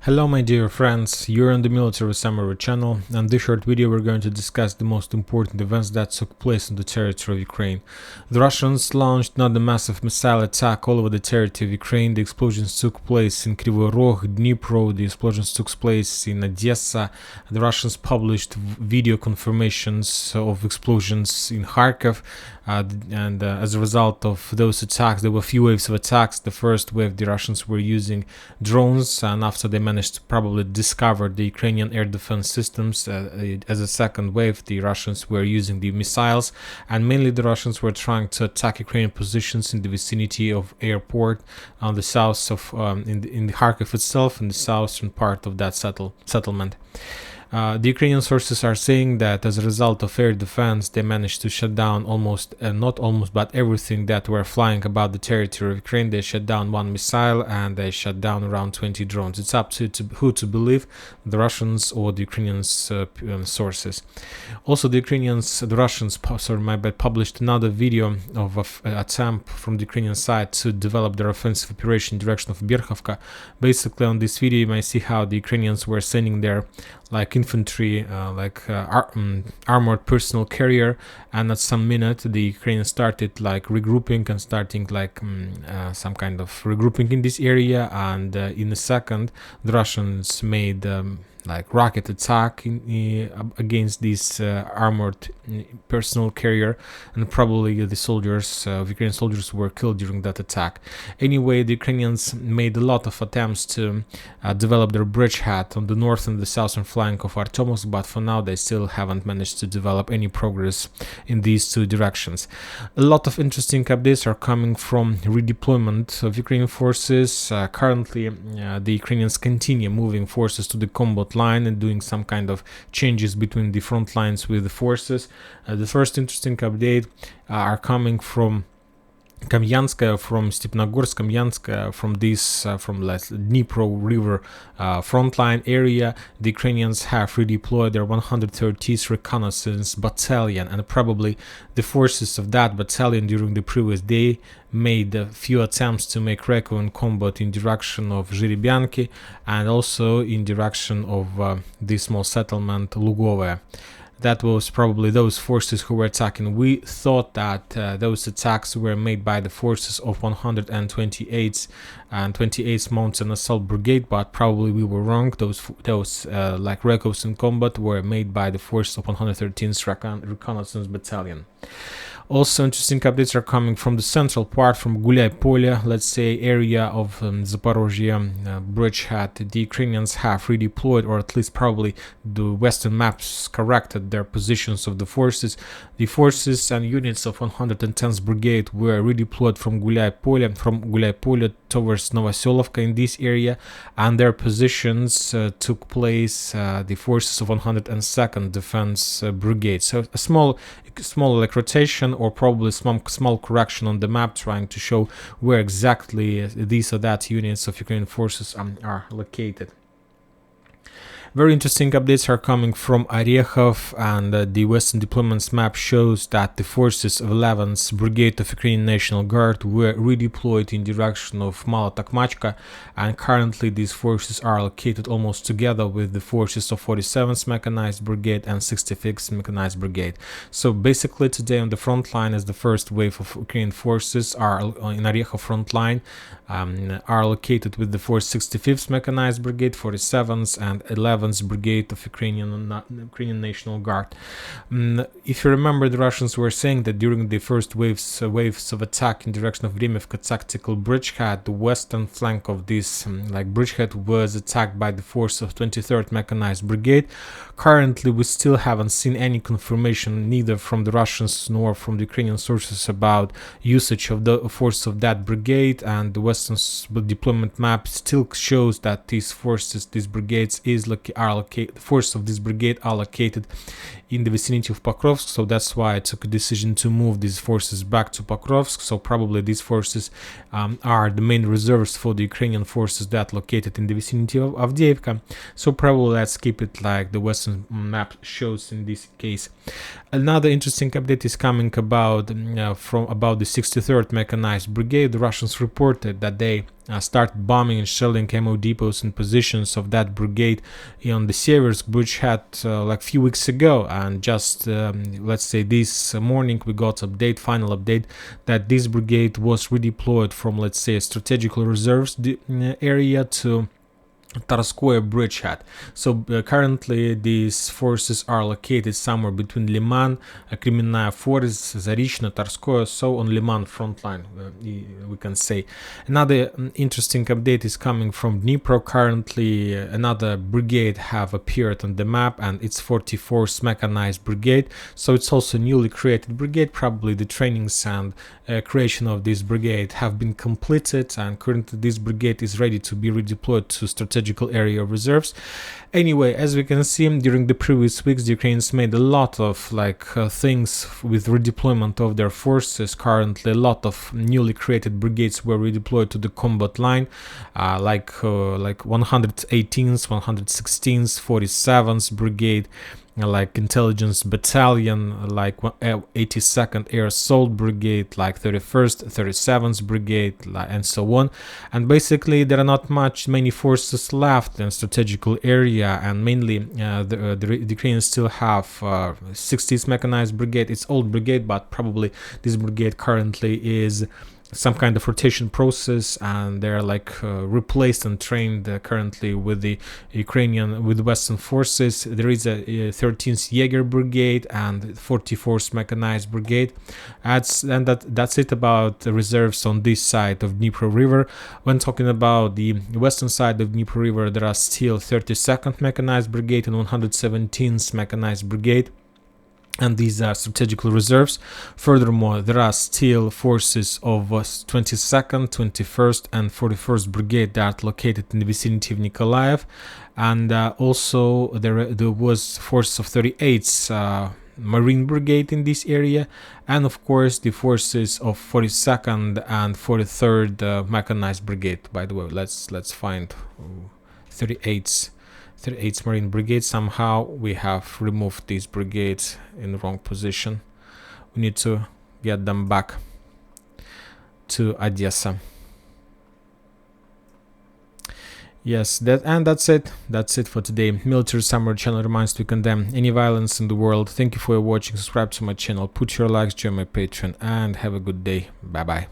Hello my dear friends, you're on the Military Summary channel, and in this short video we're going to discuss the most important events that took place on the territory of Ukraine. The Russians launched another massive missile attack all over the territory of Ukraine. The explosions took place in Kryvyi Rog, Dnipro, the explosions took place in Odessa. The Russians published video confirmations of explosions in Kharkiv, and as a result of those attacks there were a few waves of attacks. The first wave the Russians were using drones, and after they managed to probably discover the Ukrainian air defense systems, as a second wave the Russians were using the missiles, and mainly the Russians were trying to attack Ukrainian positions in the vicinity of airport on the south of in the Kharkiv itself, in the southern part of that settlement. The Ukrainian sources are saying that as a result of air defense, they managed to shut down but everything that were flying about the territory of Ukraine. They shut down one missile and they shut down around 20 drones. It's up to who to believe, the Russians or the Ukrainian sources. Also, the Russians published another video of an attempt from the Ukrainian side to develop their offensive operation in direction of Berkhovka. Basically, on this video, you might see how the Ukrainians were sending their infantry, armored personal carrier, and at some minute the Ukrainians started regrouping and starting some kind of regrouping in this area, and in a second the Russians made rocket attack against this armored personal carrier, and probably the Ukrainian soldiers were killed during that attack. Anyway, the Ukrainians made a lot of attempts to develop their bridgehead on the north and the southern flank of Artyomovsk, but for now they still haven't managed to develop any progress in these two directions. A lot of interesting updates are coming from redeployment of Ukrainian forces. Currently, the Ukrainians continue moving forces to the combat line and doing some kind of changes between the front lines with the forces. The first interesting update are coming from Kamyanskaya, from Stepnogorsk, Kamyanskaya, from Dnipro River frontline area. The Ukrainians have redeployed their 130th Reconnaissance Battalion, and probably the forces of that battalion during the previous day made a few attempts to make recon combat in direction of Zhiribyanki and also in direction of the small settlement Lugove. That was probably those forces who were attacking. We thought that those attacks were made by the forces of 128th and 28th Mountain Assault Brigade, but probably we were wrong. Those recos in combat were made by the forces of 113th Reconnaissance Battalion. Also, interesting updates are coming from the central part, from Gulay Polye, let's say, area of Zaporozhye bridgehead. The Ukrainians have redeployed, or at least probably the Western maps corrected their positions of the forces. The forces and units of 110th Brigade were redeployed from Gulay Polye towards Novoselovka in this area, and their positions took place the forces of 102nd Defense Brigade. So a small rotation, or probably small correction on the map, trying to show where exactly these or that units of Ukrainian forces are located. Very interesting updates are coming from Orekhov, and the Western deployments map shows that the forces of 11th Brigade of Ukrainian National Guard were redeployed in direction of Mala-Tokmachka, and currently these forces are located almost together with the forces of 47th Mechanized Brigade and 65th Mechanized Brigade. So basically today on the front line, as the first wave of Ukrainian forces are in Orekhov front line, are located with the 65th Mechanized Brigade, 47th and 11th Brigade of Ukrainian National Guard. If you remember, the Russians were saying that during the first waves of attack in direction of Vremivka tactical bridgehead, the western flank of this bridgehead was attacked by the force of 23rd Mechanized Brigade. Currently, we still haven't seen any confirmation, neither from the Russians nor from the Ukrainian sources, about usage of the force of that brigade, and the Western deployment map still shows that these brigades the force of this brigade are located in the vicinity of Pokrovsk. So that's why I took a decision to move these forces back to Pokrovsk. So probably these forces are the main reserves for the Ukrainian forces that located in the vicinity of Avdiivka. So probably let's keep it like the Western map shows in this case. Another interesting update is coming about the 63rd Mechanized Brigade. The Russians reported that they start bombing and shelling ammo depots and positions of that brigade on the Seversk bridgehead like a few weeks ago. And just let's say this morning we got final update, that this brigade was redeployed from, let's say, a strategical reserves area to Tarskoye bridgehead. So currently these forces are located somewhere between Liman, Kremenная Forest, Zarychno, Tarskoye, so on Liman front line, we can say. Another interesting update is coming from Dnipro. Currently another brigade have appeared on the map, and it's 44th Mechanized Brigade. So it's also a newly created brigade. Probably the trainings and creation of this brigade have been completed, and currently this brigade is ready to be redeployed to strategical area of reserves. Anyway, as we can see, during the previous weeks the Ukrainians made a lot of things with redeployment of their forces. Currently a lot of newly created brigades were redeployed to the combat line, like 118th, 116th, 47th Brigade, like Intelligence Battalion, like 82nd Air Assault Brigade, like 31st, 37th Brigade, and so on. And basically there are not many forces left in strategical area, and mainly the Ukrainians still have 60th Mechanized Brigade. It's old brigade, but probably this brigade currently is some kind of rotation process, and they're replaced and trained currently with the Western forces. There is a 13th Jaeger Brigade and 44th Mechanized Brigade. That's it about the reserves on this side of Dnipro River. When talking about the western side of Dnipro River, there are still 32nd Mechanized Brigade and 117th Mechanized Brigade, and these are strategical reserves. Furthermore, there are still forces of 22nd, 21st and 41st Brigade that are located in the vicinity of Nikolaev, and also there was forces of 38th Marine Brigade in this area, and of course the forces of 42nd and 43rd Mechanized Brigade. By the way, let's find 38th Marine Brigade. Somehow we have removed these brigades in the wrong position. We need to get them back to Odessa. Yes, that's it. That's it for today. Military Summary channel reminds to condemn any violence in the world. Thank you for watching. Subscribe to my channel, put your likes, join my Patreon, and have a good day. Bye bye.